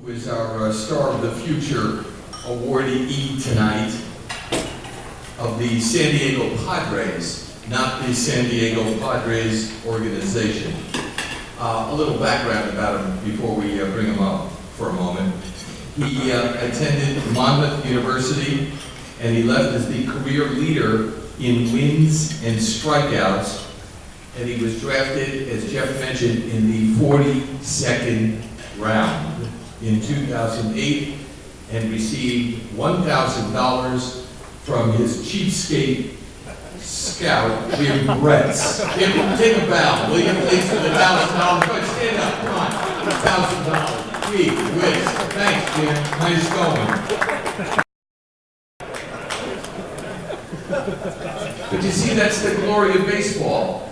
Who is our Star of the Future awardee tonight of the San Diego Padres, not the San Diego Padres organization. A little background about him before we bring him up for a moment. He attended Monmouth University, and he left as the career leader in wins and strikeouts, and he was drafted, as Jeff mentioned, in the 42nd round in 2008 and received $1,000 from his cheapskate scout, Jim Bretz. Take a bow, will you, please, for the $1,000? Go ahead, stand up, come on. $1,000. Gee whiz. Thanks, Jim. Nice going. But you see, that's the glory of baseball.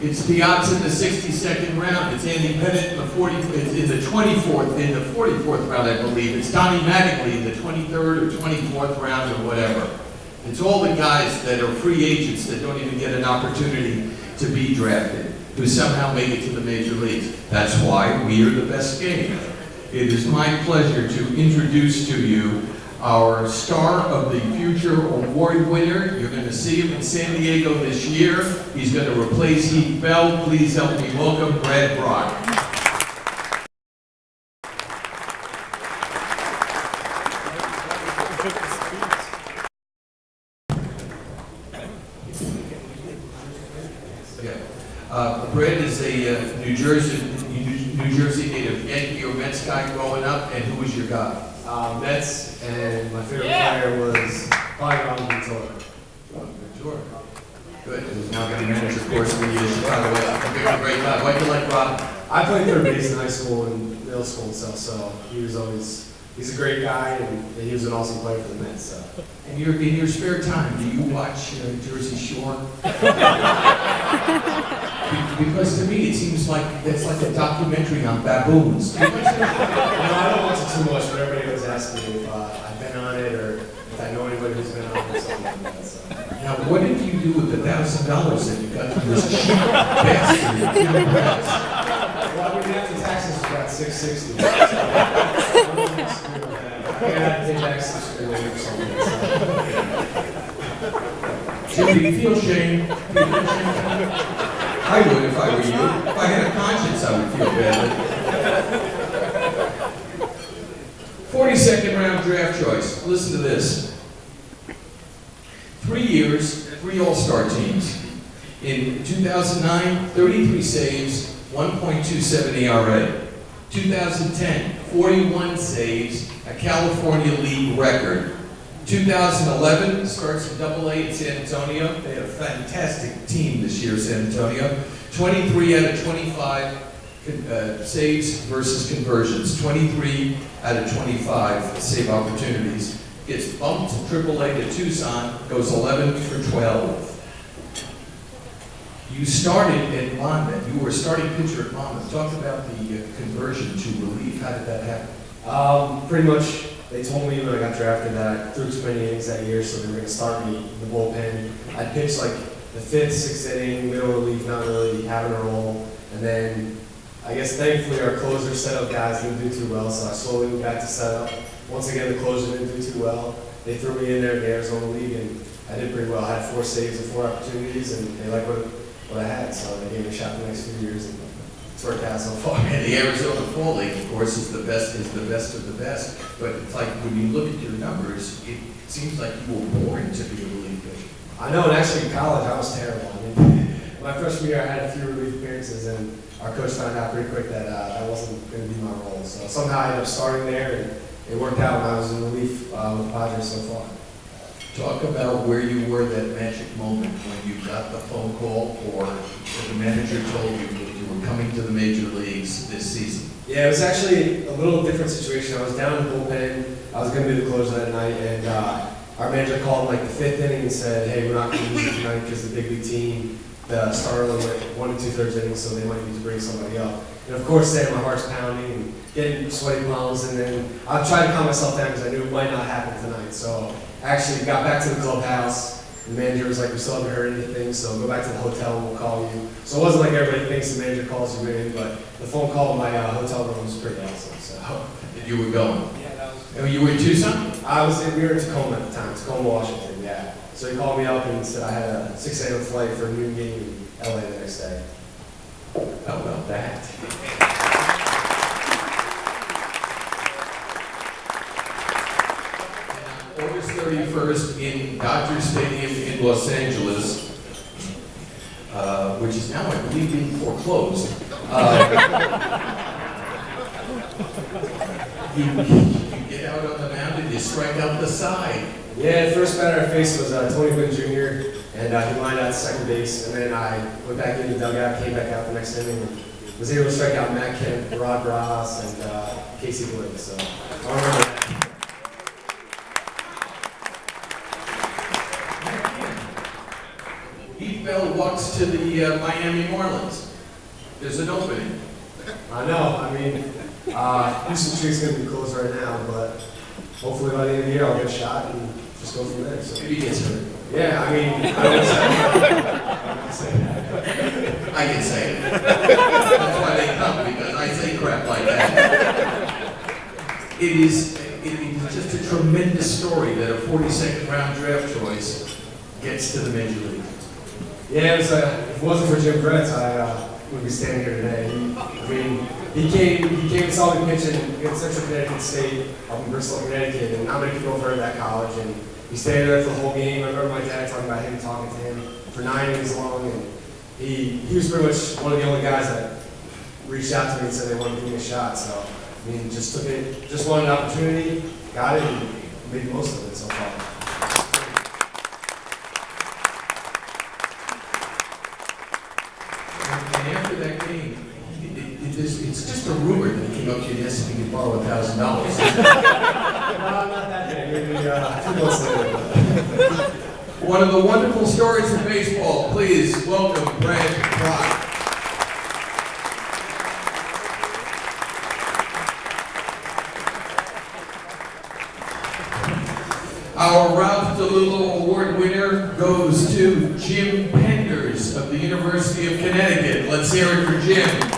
It's the odds in the 62nd round. It's Andy Pettit in the 44th round, I believe. It's Donnie Mattingly in the 23rd or 24th round or whatever. It's all the guys that are free agents that don't even get an opportunity to be drafted, who somehow make it to the major leagues. That's why we are the best game. It is my pleasure to introduce to you our Star of the Future award winner. You're going to see him in San Diego this year. He's going to replace Heath Bell. Please help me welcome Brach. Brad is a New Jersey native Yankee or Mets guy growing up, and who was your guy? Mets, and my favorite player was probably Ron Ventura. Good. Who's now going to manage, of course, in the Chicago. A great guy. Why do you like Ron? I played third base in high school and middle school and stuff, so he's a great guy, and he was an awesome player for the Mets. So. And in your spare time, do you watch Jersey Shore? Because to me, it seems like that's like a documentary on baboons. No, I don't watch it too much, but everybody was asking me if I've been on it or if I know anybody who's been on it or something like that. So. Now, what did you do with the $1,000 that you got from this cheap bastard? Well, I mean, after taxes, we got $660. I had to pay back $660 or something. Jim, do you feel shame? I would if I were you. If I had a conscience, I would feel badly. 42nd round draft choice. Listen to this. 3 years, 3 all-star teams. In 2009, 33 saves, 1.27 ERA. 2010, 41 saves, a California League record. 2011 starts in AA in San Antonio. They had a fantastic team this year, San Antonio. 23 out of 25 saves versus conversions. 23 out of 25 save opportunities. Gets bumped to AAA to Tucson, goes 11 for 12. You started at Monmouth. You were a starting pitcher at Monmouth. Talk about the conversion to relief. How did that happen? Pretty much. They told me when I got drafted that I threw too many innings that year, so they were going to start me in the bullpen. I pitched like the 5th, 6th inning, middle relief, not really having a role. And then I guess thankfully our closer setup guys didn't do too well, so I slowly went back to setup. Once again, the closer didn't do too well. They threw me in there in the Arizona League, and I did pretty well. I had 4 saves and 4 opportunities, and they liked what I had, so they gave me a shot the next few years. And it's worked out so far. And the Arizona Fall League, of course, is the best of the best. But it's like when you look at your numbers, it seems like you were born to be a relief pitcher. I know, and actually in college I was terrible. I mean, my freshman year I had a few relief appearances, and our coach found out pretty quick that that wasn't going to be my role. So somehow I ended up starting there, and it worked out when I was in relief with the Padres so far. Talk about where you were that magic moment when you got the phone call or the manager told you that you were coming to the major leagues this season. Yeah, it was actually a little different situation. I was down in the bullpen. I was going to be the closer that night, and our manager called in like the 5th inning and said, hey, we're not going to use it tonight because the big league team, the starter only went 1 2/3 innings, so they might need to bring somebody up. And of course, then my heart's pounding and getting sweaty palms, and then I tried to calm myself down because I knew it might not happen tonight. So I actually got back to the clubhouse, The manager was like, we still haven't heard anything, so go back to the hotel and we'll call you. So it wasn't like everybody thinks the manager calls you in, but the phone call in my hotel room was pretty awesome. So. And you were going? Yeah, that was. Oh, you were in Tucson? We were in Tacoma at the time, Tacoma, Washington, yeah. So he called me up and said I had a 6 a.m. flight for a noon game in LA the next day. How about that? August 31st in Dodger Stadium in Los Angeles, which is now, I believe, being foreclosed. You get out on the mound and you strike out the side. Yeah, the first batter I faced was Tony Gwynn Jr., and he lined out second base, and then I went back in the dugout, came back out the next inning, and was able to strike out Matt Kemp, Brach, and Casey Blake, so I remember that. Heath Bell walks to the Miami Marlins. There's an opening. I know, I mean, Houston Street's going to be closed right now, but hopefully by the end of the year I'll get a shot and just go from there. So. Maybe he gets hurt. Yeah, I mean, I don't say that. I can say it. That's why they come, because I say crap like that. It is just a tremendous story that a 42nd round draft choice gets to the major league. Yeah, it was, if it wasn't for Jim Gretz, I wouldn't be standing here today. He came and saw me pitch in Central Connecticut State up in Bristol, Connecticut, and not many people have heard of that college. And he stayed there for the whole game. I remember my dad talking about him, talking to him for 9 innings long, and he was pretty much one of the only guys that reached out to me and said they wanted to give me a shot. So, I mean, just took it, just wanted an opportunity, got it, and made the most of it so far. And after that game, it's just a rumor that he came up to you and asked if he could borrow $1,000. Not that day, maybe 2 months later. One of the wonderful stories in baseball, please welcome Brach. Our Ralph DeLillo Award winner goes to Jim Penders of the University of Connecticut. Let's hear it for Jim.